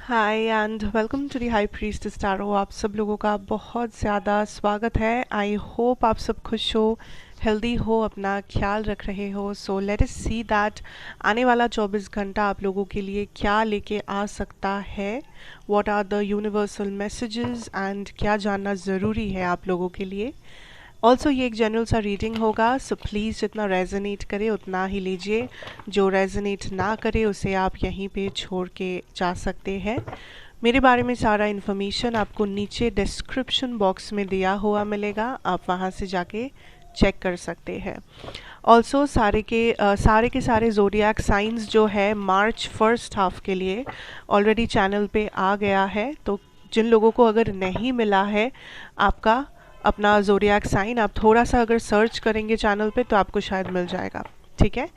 Hi and welcome to the high priestess tarot. आप सब लोगों का बहुत ज़्यादा स्वागत है। आई होप आप सब खुश हो, हेल्दी हो, अपना ख्याल रख रहे हो। So let us see that आने वाला 24 घंटा आप लोगों के लिए क्या लेके आ सकता है। What are the universal messages and क्या जानना ज़रूरी है आप लोगों के लिए। ऑल्सो ये एक जनरल सा रीडिंग होगा, सो प्लीज़ जितना रेजोनेट करे उतना ही लीजिए। जो रेजोनेट ना करे उसे आप यहीं पे छोड़ के जा सकते हैं। मेरे बारे में सारा इन्फॉर्मेशन आपको नीचे डिस्क्रिप्शन बॉक्स में दिया हुआ मिलेगा, आप वहाँ से जाके चेक कर सकते हैं। ऑल्सो सारे के सारे ज़ोडिएक साइंस जो है मार्च फर्स्ट हाफ के लिए ऑलरेडी चैनल पे आ गया है। तो जिन लोगों को अगर नहीं मिला है आपका अपना ज़ोडिएक साइन, आप थोड़ा सा अगर सर्च करेंगे चैनल पे तो आपको शायद मिल जाएगा। ठीक है,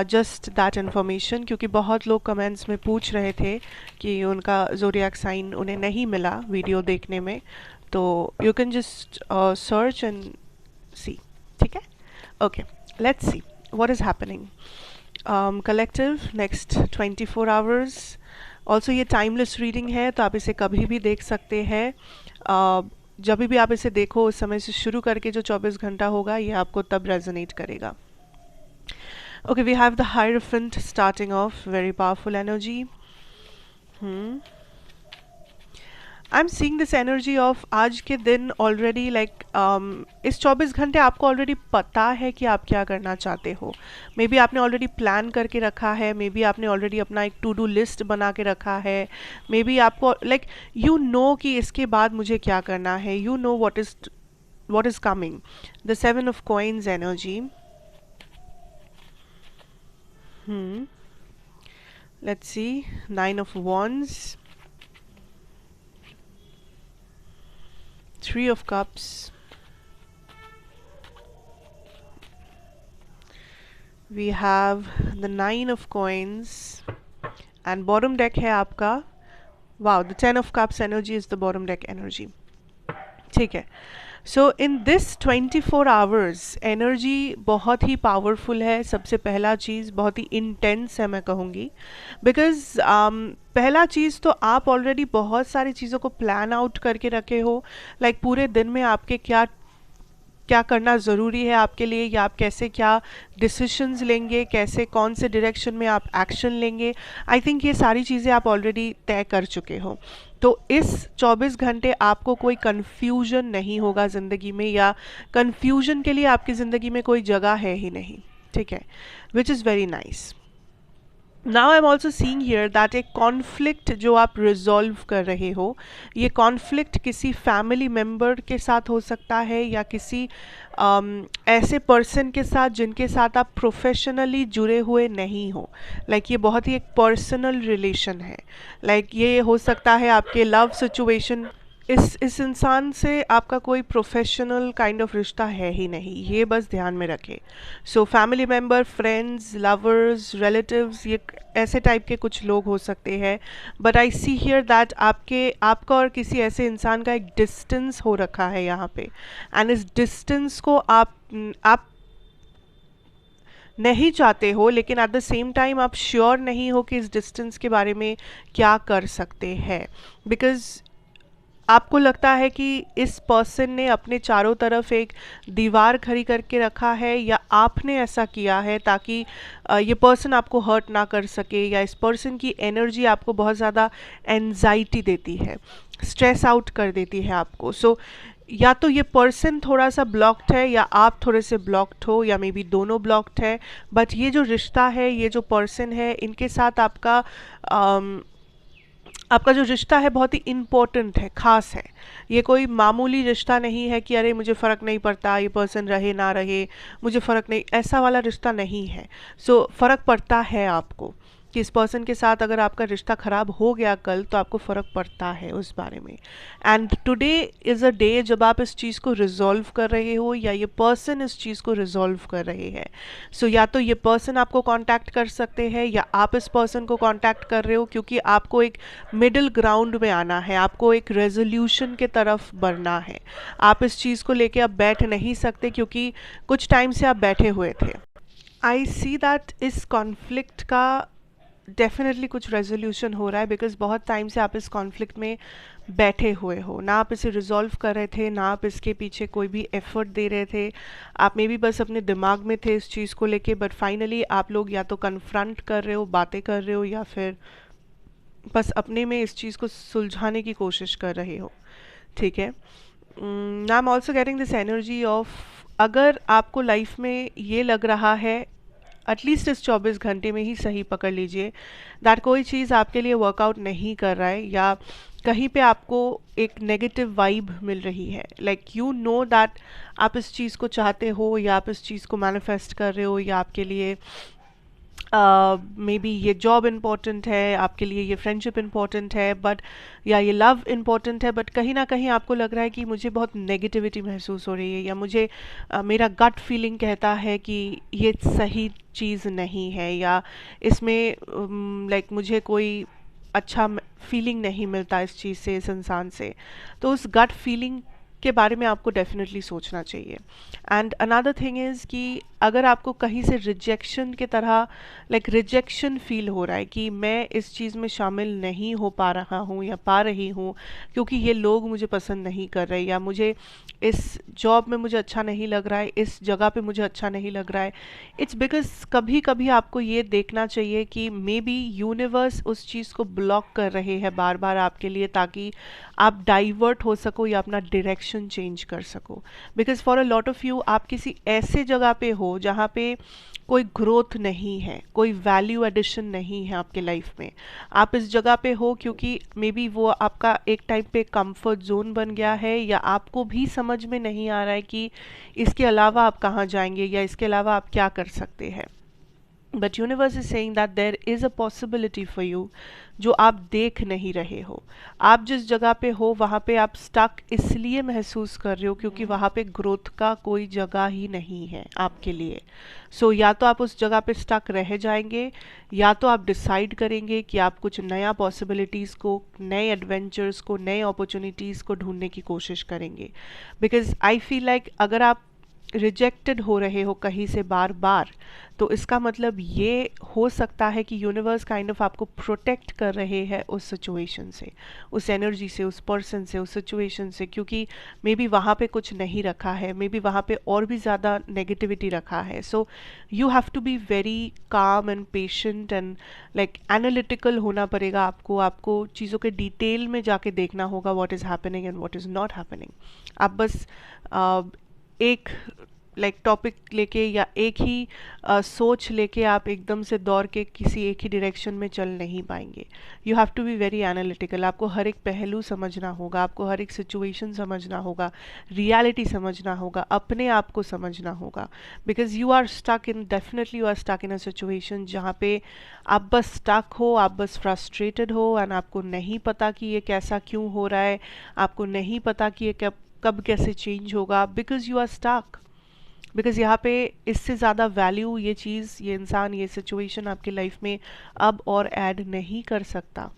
जस्ट दैट इन्फॉर्मेशन, क्योंकि बहुत लोग कमेंट्स में पूछ रहे थे कि उनका ज़ोडिएक साइन उन्हें नहीं मिला वीडियो देखने में। तो you can just search and see. ठीक है, okay, let's see what is happening collective next 24 hours. Also ये टाइमलेस रीडिंग है, तो आप इसे कभी भी देख सकते हैं। जब भी आप इसे देखो उस समय से शुरू करके जो 24 घंटा होगा ये आपको तब रेजोनेट करेगा। Okay, we have the hierophant starting off, very powerful energy. I am seeing this energy of आज के दिन ऑलरेडी लाइक इस 24 घंटे आपको ऑलरेडी पता है कि आप क्या करना चाहते हो। मे बी आपने ऑलरेडी प्लान करके रखा है, मे बी आपने ऑलरेडी अपना एक टू डू लिस्ट बना के रखा है। मे बी आपको लाइक यू नो कि इसके बाद मुझे क्या करना है, you know what is coming. The seven of coins energy. Let's see, nine of wands, three of cups, we have the nine of coins and bottom deck है आपका, wow, the 10 of cups energy is the bottom deck energy. ठीक है, सो in this 24 hours energy बहुत ही powerful है। सबसे पहला चीज़ बहुत ही intense है मैं कहूँगी, बिकॉज पहला चीज़ तो आप ऑलरेडी बहुत सारी चीज़ों को प्लान आउट करके रखे हो। लाइक पूरे दिन में आपके क्या क्या करना ज़रूरी है आपके लिए, या आप कैसे क्या डिसीशंस लेंगे, कैसे कौन से डायरेक्शन में आप एक्शन लेंगे। आई थिंक ये सारी चीज़ें आप ऑलरेडी तय कर चुके हो। तो इस 24 घंटे आपको कोई कन्फ्यूजन नहीं होगा ज़िंदगी में, या कन्फ्यूजन के लिए आपकी ज़िंदगी में कोई जगह है ही नहीं। ठीक है, which is very nice. Now I am also seeing here that एक कॉन्फ्लिक्ट जो आप रिजॉल्व कर रहे हो, ये कॉन्फ्लिक्ट किसी फैमिली मेम्बर के साथ हो सकता है, या किसी ऐसे पर्सन के साथ जिनके साथ आप प्रोफेशनली जुड़े हुए नहीं हो। लाइक ये बहुत ही एक पर्सनल रिलेशन है। लाइक ये हो सकता है आपके लव सिचुएशन, इस इंसान से आपका कोई प्रोफेशनल काइंड ऑफ रिश्ता है ही नहीं, ये बस ध्यान में रखें। So family member, friends, lovers, relatives, ये ऐसे टाइप के कुछ लोग हो सकते हैं। But I see here that आपका और किसी ऐसे इंसान का एक डिस्टेंस हो रखा है यहाँ पे, एंड इस डिस्टेंस को आप नहीं चाहते हो, लेकिन एट द सेम टाइम आप श्योर नहीं हो कि इस डिस्टेंस के बारे में क्या कर सकते हैं। बिकॉज आपको लगता है कि इस पर्सन ने अपने चारों तरफ एक दीवार खड़ी करके रखा है, या आपने ऐसा किया है ताकि ये पर्सन आपको हर्ट ना कर सके, या इस पर्सन की एनर्जी आपको बहुत ज़्यादा एनजाइटी देती है, स्ट्रेस आउट कर देती है आपको। सो या तो ये पर्सन थोड़ा सा ब्लॉक्ड है, या आप थोड़े से ब्लॉक्ड हो, या मे बी दोनों ब्लॉक्ड है। बट ये जो रिश्ता है, ये जो पर्सन है, इनके साथ आपका जो रिश्ता है बहुत ही इम्पोर्टेंट है, ख़ास है। ये कोई मामूली रिश्ता नहीं है कि अरे मुझे फ़र्क नहीं पड़ता ये पर्सन रहे ना रहे, मुझे फ़र्क नहीं, ऐसा वाला रिश्ता नहीं है। सो फ़र्क पड़ता है आपको कि इस पर्सन के साथ अगर आपका रिश्ता ख़राब हो गया कल, तो आपको फ़र्क पड़ता है उस बारे में। And today is a day जब आप इस चीज़ को रिजॉल्व कर रहे हो, या ये पर्सन इस चीज़ को रिजॉल्व कर रहे हैं। सो या तो ये पर्सन आपको कांटेक्ट कर सकते हैं, या आप इस पर्सन को कांटेक्ट कर रहे हो, क्योंकि आपको एक मिडिल ग्राउंड में आना है, आपको एक रेजोल्यूशन के तरफ बढ़ना है। आप इस चीज़ को लेके अब बैठ नहीं सकते, क्योंकि कुछ टाइम से आप बैठे हुए थे। आई सी दैट इस कॉन्फ्लिक्ट का डेफिनेटली कुछ रेजोल्यूशन हो रहा है, बिकॉज बहुत टाइम से आप इस कॉन्फ्लिक्ट में बैठे हुए हो, ना आप इसे रिजॉल्व कर रहे थे, ना आप इसके पीछे कोई भी एफर्ट दे रहे थे, आप मे भी बस अपने दिमाग में थे इस चीज़ को लेके, बट फाइनली आप लोग या तो कन्फ्रंट कर रहे हो, बातें कर रहे हो, या फिर बस अपने में इस चीज़ को सुलझाने की कोशिश कर रहे हो। ठीक है, I am also getting this energy of, अगर आपको लाइफ में ये लग रहा है, एटलीस्ट इस 24 घंटे में ही सही पकड़ लीजिए, दैट कोई चीज़ आपके लिए वर्कआउट नहीं कर रहा है, या कहीं पे आपको एक नेगेटिव वाइब मिल रही है, लाइक यू नो दैट आप इस चीज़ को चाहते हो, या आप इस चीज़ को मैनिफेस्ट कर रहे हो, या आपके लिए मे बी ये जॉब इम्पॉर्टेंट है, आपके लिए ये फ्रेंडशिप इम्पॉर्टेंट है, बट या ये लव इम्पॉर्टेंट है, बट कहीं ना कहीं आपको लग रहा है कि मुझे बहुत नेगेटिविटी महसूस हो रही है, या मुझे मेरा गट फीलिंग कहता है कि ये सही चीज़ नहीं है, या इसमें लाइक मुझे कोई अच्छा फीलिंग नहीं मिलता इस चीज़ से, इस इंसान से। तो उस गट फीलिंग के बारे में आपको डेफिनेटली सोचना चाहिए। एंड अनदर थिंग इज़ कि अगर आपको कहीं से रिजेक्शन की तरह, लाइक रिजेक्शन फील हो रहा है कि मैं इस चीज़ में शामिल नहीं हो पा रहा हूँ या पा रही हूँ, क्योंकि ये लोग मुझे पसंद नहीं कर रहे, या मुझे इस जॉब में मुझे अच्छा नहीं लग रहा है, इस जगह पे मुझे अच्छा नहीं लग रहा है, इट्स बिकॉज कभी कभी आपको ये देखना चाहिए कि मे बी यूनिवर्स उस चीज़ को ब्लॉक कर रहे हैं बार बार आपके लिए, ताकि आप डाइवर्ट हो सको या अपना डायरेक्शन चेंज कर सको। Because for a lot of you, आप किसी ऐसे जगह पे हो जहाँ पे कोई ग्रोथ नहीं है, कोई वैल्यू एडिशन नहीं है आपके लाइफ में। आप इस जगह पे हो क्योंकि मे बी वो आपका एक टाइप पे कंफर्ट जोन बन गया है, या आपको भी समझ में नहीं आ रहा है कि इसके अलावा आप कहाँ जाएंगे, या इसके अलावा आप क्या कर सकते हैं। But universe is saying that there is a possibility for you, जो आप देख नहीं रहे हो। आप जिस जगह पे हो वहाँ पे आप स्टक इसलिए महसूस कर रहे हो क्योंकि वहाँ पे ग्रोथ का कोई जगह ही नहीं है आपके लिए। सो या तो आप उस जगह पे स्टक रह जाएंगे, या तो आप डिसाइड करेंगे कि आप कुछ नया पॉसिबिलिटीज़ को, नए एडवेंचर्स को, नए अपॉर्चुनिटीज़ को ढूंढने की कोशिश करेंगे। बिकॉज आई फील लाइक अगर आप रिजेक्टेड हो रहे हो कहीं से बार बार, तो इसका मतलब ये हो सकता है कि यूनिवर्स काइंड ऑफ आपको प्रोटेक्ट कर रहे हैं उस सिचुएशन से, उस एनर्जी से, उस पर्सन से, उस सिचुएशन से, क्योंकि मे बी वहाँ पे कुछ नहीं रखा है, मे बी वहाँ पे और भी ज़्यादा नेगेटिविटी रखा है। So you have to be very calm and patient and like analytical होना पड़ेगा आपको। आपको चीज़ों के डिटेल में जाके देखना होगा what is happening and what is not happening. आप बस एक लाइक टॉपिक लेके या एक ही सोच लेके आप एकदम से दौड़ के किसी एक ही डायरेक्शन में चल नहीं पाएंगे। You have to be very analytical. आपको हर एक पहलू समझना होगा, आपको हर एक सिचुएशन समझना होगा, रियलिटी समझना होगा, अपने आप को समझना होगा। Because you are stuck in, definitely you are stuck in a situation जहाँ पे आप बस स्टक हो, आप बस फ्रस्ट्रेटेड हो, एंड आपको नहीं पता कि ये कैसा क्यों हो रहा है, आपको नहीं पता कि ये कब कब कैसे चेंज होगा, because you are stuck. Because यहाँ पे इससे ज़्यादा वैल्यू ये चीज़, ये इंसान, ये सिचुएशन आपकी लाइफ में अब और ऐड नहीं कर सकता।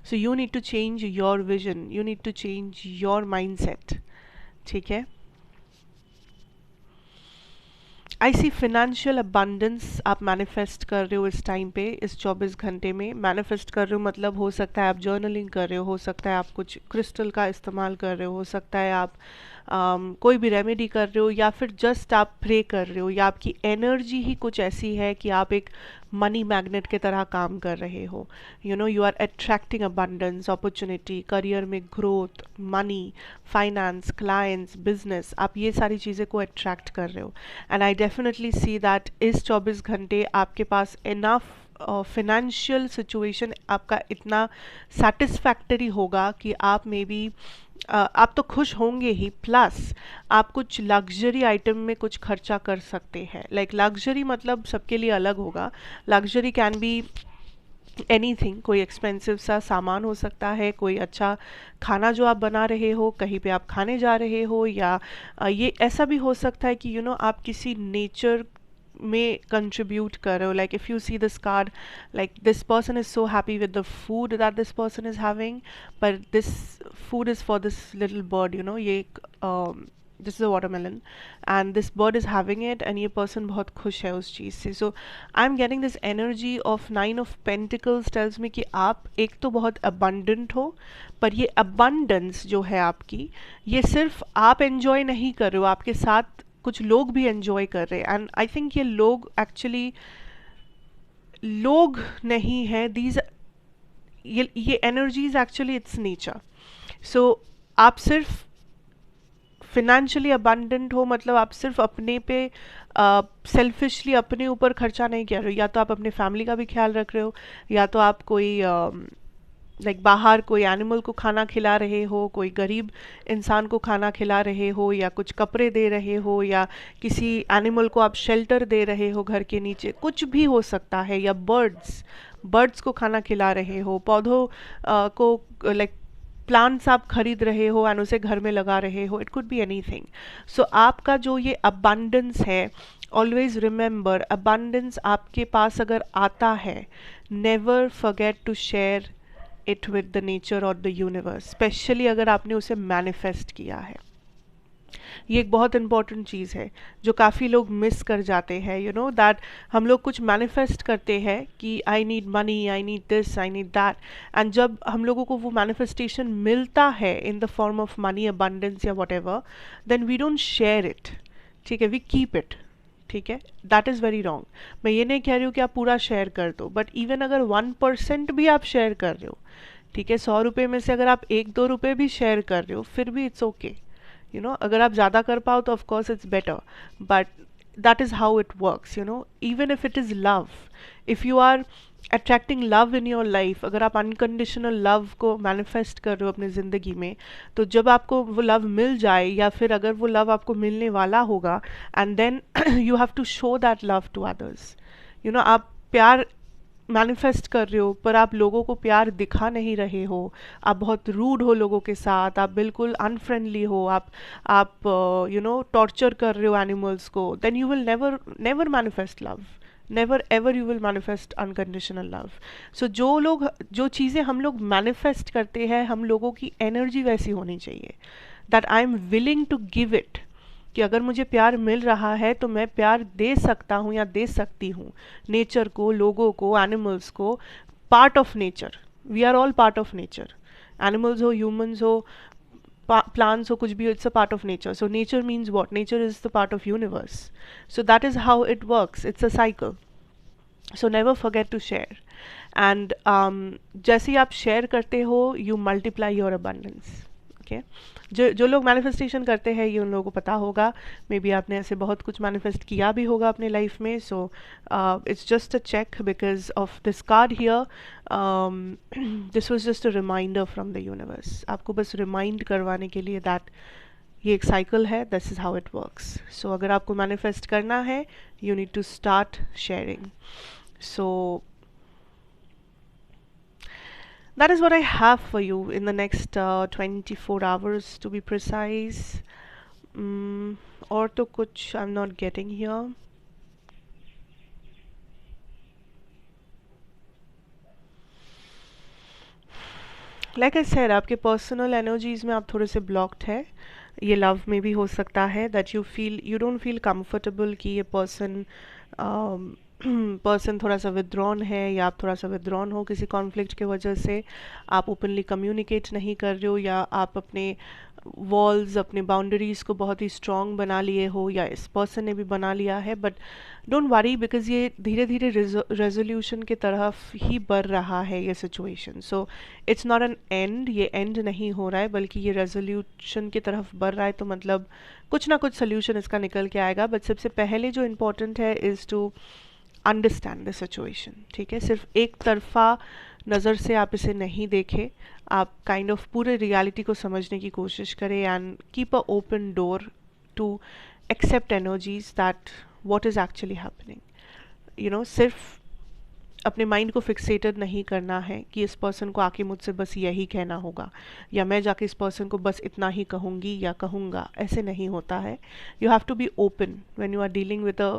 So you need to change your vision, you need to change your mindset. ठीक है, आई सी फिनेंशियल अबंडेंस आप मैनिफेस्ट कर रहे हो इस टाइम पे, इस 24 घंटे में मैनिफेस्ट कर रहे हो। मतलब हो सकता है आप जर्नलिंग कर रहे हो सकता है आप कुछ क्रिस्टल का इस्तेमाल कर रहे हो सकता है आप कोई भी रेमेडी कर रहे हो, या फिर जस्ट आप प्रे कर रहे हो, या आपकी एनर्जी ही कुछ ऐसी है कि आप एक मनी मैग्नेट की तरह काम कर रहे हो। You know, you are attracting abundance, opportunity, career में growth, money, finance, clients, business, आप ये सारी चीज़ें को अट्रैक्ट कर रहे हो। And I definitely see that इस 24 घंटे आपके पास इनफ फिनेंशियल सिचुएशन आपका इतना सेटिस्फैक्टरी होगा कि आप मे बी आप तो खुश होंगे ही, प्लस आप कुछ लग्जरी आइटम में कुछ खर्चा कर सकते हैं। लाइक लग्जरी मतलब सबके लिए अलग होगा। लग्जरी कैन बी एनीथिंग, कोई एक्सपेंसिव सा सामान हो सकता है, कोई अच्छा खाना जो आप बना रहे हो, कहीं पे आप खाने जा रहे हो, या ये ऐसा भी हो सकता है कि यू नो आप किसी नेचर में कंट्रीब्यूट कर रहे हो। Like if you see this card, like this person is so happy with the food that this person is having, पर this food is for this little bird, you know, ये एक this is a watermelon and this bird is having it and ये person बहुत खुश है उस चीज़ से. So I am getting this energy of 9 of Pentacles tells me कि आप एक तो बहुत अबंडेंट हो, पर ये अबंडेंस जो है आपकी, ये सिर्फ आप एंजॉय नहीं कर रहे हो, आपके साथ कुछ लोग भी एंजॉय कर रहे हैं. एंड आई थिंक ये लोग एक्चुअली लोग नहीं है, दीज ये एनर्जीज एक्चुअली इट्स नेचर. सो आप सिर्फ फिनेंशियली अबंडेंट हो, मतलब आप सिर्फ अपने पे सेल्फिशली अपने ऊपर खर्चा नहीं कर रहे हो, या तो आप अपने फैमिली का भी ख्याल रख रहे हो, या तो आप कोई लाइक बाहर कोई एनिमल को खाना खिला रहे हो, कोई गरीब इंसान को खाना खिला रहे हो, या कुछ कपड़े दे रहे हो, या किसी एनिमल को आप शेल्टर दे रहे हो घर के नीचे, कुछ भी हो सकता है. या बर्ड्स को खाना खिला रहे हो, पौधों को लाइक प्लांट्स आप खरीद रहे हो एंड उसे घर में लगा रहे हो. It could be anything. So आपका जो ये अबंडेंस है, ऑलवेज रिमेंबर, अबंडेंस आपके पास अगर आता है, never forget to share it with the nature और द यूनिवर्स, स्पेशली अगर आपने उसे मैनिफेस्ट किया है. ये एक बहुत इंपॉर्टेंट चीज़ है जो काफ़ी लोग मिस कर जाते हैं. यू नो दैट हम लोग कुछ मैनिफेस्ट करते हैं कि I need money, I need this, I need that, and जब हम लोगों को वो मैनिफेस्टेशन मिलता है in the form of money, abundance या whatever, then we don't share it. ठीक है, वी कीप इट. ठीक है, दैट इज़ वेरी रॉन्ग. मैं ये नहीं कह रही हूँ कि आप पूरा शेयर कर दो, बट इवन अगर 1% भी आप शेयर कर रहे हो, ठीक है, 100 रुपये में से अगर आप 1-2 रुपये भी शेयर कर रहे हो, फिर भी इट्स ओके. यू नो अगर आप ज़्यादा कर पाओ तो of course it's better, but that is how it works. You know even if it is love, if you are attracting love in your life, अगर आप अनकंडीशनल लव को मैनिफेस्ट कर रहे हो अपनी ज़िंदगी में, तो जब आपको वो लव मिल जाए, या फिर अगर वो लव आपको मिलने वाला होगा, and then you have to show that love to others. You know आप प्यार मैनिफेस्ट कर रहे हो पर आप लोगों को प्यार दिखा नहीं रहे हो, आप बहुत रूड हो लोगों के साथ, आप बिल्कुल अनफ्रेंडली हो, आप यू नो टॉर्चर कर रहे हो एनिमल्स को, then you will never never manifest love. Never ever you will manifest unconditional love. So जो चीज़ें हम लोग मैनिफेस्ट करते हैं, हम लोगों की एनर्जी वैसी होनी चाहिए that I am willing to give it, कि अगर मुझे प्यार मिल रहा है तो मैं प्यार दे सकता हूँ या दे सकती हूँ नेचर को, लोगों को, एनिमल्स को. Part of nature, we are all part of nature. Animals हो, ह्यूमंस हो, plants हो, कुछ भी हो, it's a part of nature. So nature means what? Nature is the part of universe. So that is how it works. It's a cycle. So never forget to share. And जैसे ही आप share करते हो, you multiply your abundance. Okay? जो लोग manifestation करते हैं, ये उन लोगों को पता होगा. मे बी आपने ऐसे बहुत कुछ मैनिफेस्ट किया भी होगा अपने लाइफ में. So it's just a check because of this card here. This was just a reminder from the universe, आपको बस रिमाइंड करवाने के लिए दैट ये एक साइकिल है, this is how it works. So अगर आपको मैनिफेस्ट करना है, you need to start sharing. So that is what I have for you in the next 24 hours to be precise. और तो कुछ I'm not getting here. Like I said, आपके personal energies में आप थोड़े से ब्लॉक्ड है. ये लव में भी हो सकता है that you don't feel comfortable कि ये पर्सन थोड़ा सा विद्रॉन है, या आप थोड़ा सा विद्रॉन हो किसी कॉन्फ्लिक्ट के वजह से, आप ओपनली कम्युनिकेट नहीं कर रहे हो, या आप अपने वॉल्स, अपने बाउंड्रीज़ को बहुत ही स्ट्रॉन्ग बना लिए हो, या इस पर्सन ने भी बना लिया है. बट डोंट वरी, बिकॉज ये धीरे धीरे रेजोल्यूशन की तरफ ही बढ़ रहा है ये situation. So it's not an and, ये एंड नहीं हो रहा है, बल्कि ये रेजोल्यूशन की तरफ बढ़ रहा है. तो मतलब कुछ ना कुछ सोल्यूशन इसका निकल के आएगा. बट सबसे पहले जो इम्पोर्टेंट है is to understand the situation. ठीक है, सिर्फ एक तरफा नज़र से आप इसे नहीं देखें, आप काइंड ऑफ पूरे रियलिटी को समझने की कोशिश करें and keep a open door to accept energies that what is actually happening. You know सिर्फ अपने माइंड को फिक्सेटेड नहीं करना है कि इस पर्सन को आके मुझसे बस यही कहना होगा, या मैं जाके इस पर्सन को बस इतना ही कहूँगी या कहूँगा. ऐसे नहीं होता है. You have to be open when you are dealing with a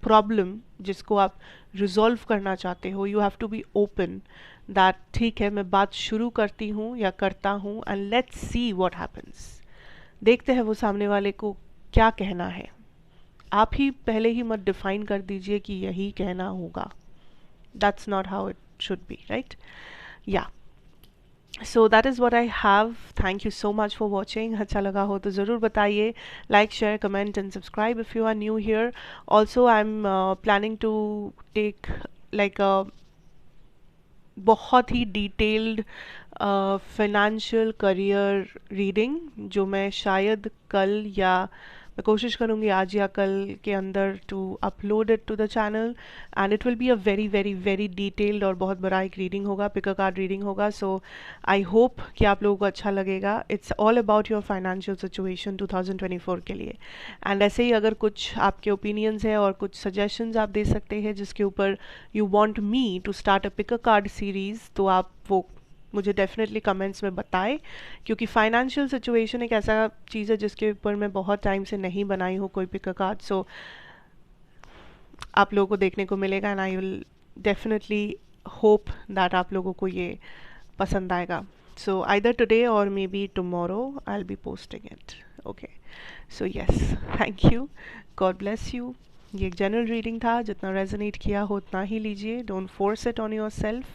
problem जिसको आप रिजॉल्व करना चाहते हो. You have to be open that ठीक है, मैं बात शुरू करती हूँ या करता हूँ, and let's see what happens. देखते हैं वो सामने वाले को क्या कहना है। आप ही पहले ही मत डिफाइन कर दीजिए कि यही कहना होगा। That's not how it should be, right? या so that is what I have. Thank you so much for watching. अच्छा लगा हो तो ज़रूर बताइए, like share comment and subscribe if you are new here. Also I am planning to take like बहुत ही detailed financial career reading, जो मैं शायद कल, या मैं कोशिश करूँगी आज या कल के अंदर to upload it to the channel. And it will be a very very very detailed और बहुत बड़ा एक रीडिंग होगा, पिकर कार्ड रीडिंग होगा। सो आई होप कि आप लोगों को अच्छा लगेगा। It's all about your financial situation 2024 के लिए। एंड ऐसे ही अगर कुछ आपके ओपिनियंस है और कुछ सजेशंस आप दे सकते हैं जिसके ऊपर you want me to start a pick a card series, तो आप वो मुझे डेफिनेटली कमेंट्स में बताएं, क्योंकि फाइनेंशियल सिचुएशन एक ऐसा चीज़ है जिसके ऊपर मैं बहुत टाइम से नहीं बनाई हूँ कोई पिकर कार्ड। सो आप लोगों को देखने को मिलेगा and I will definitely hope that आप लोगों को ये पसंद आएगा। सो आइदर टुडे और may be tomorrow I will be posting it. Okay, so yes, thank you, God bless you. ये एक जनरल रीडिंग था, जितना रेजोनेट किया हो उतना ही लीजिए, don't force it on your self.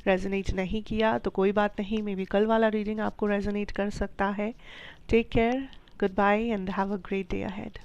Resonate नहीं किया तो कोई बात नहीं, मे बी कल वाला रीडिंग आपको रेजोनेट कर सकता है। Take care, good bye and have a great day ahead.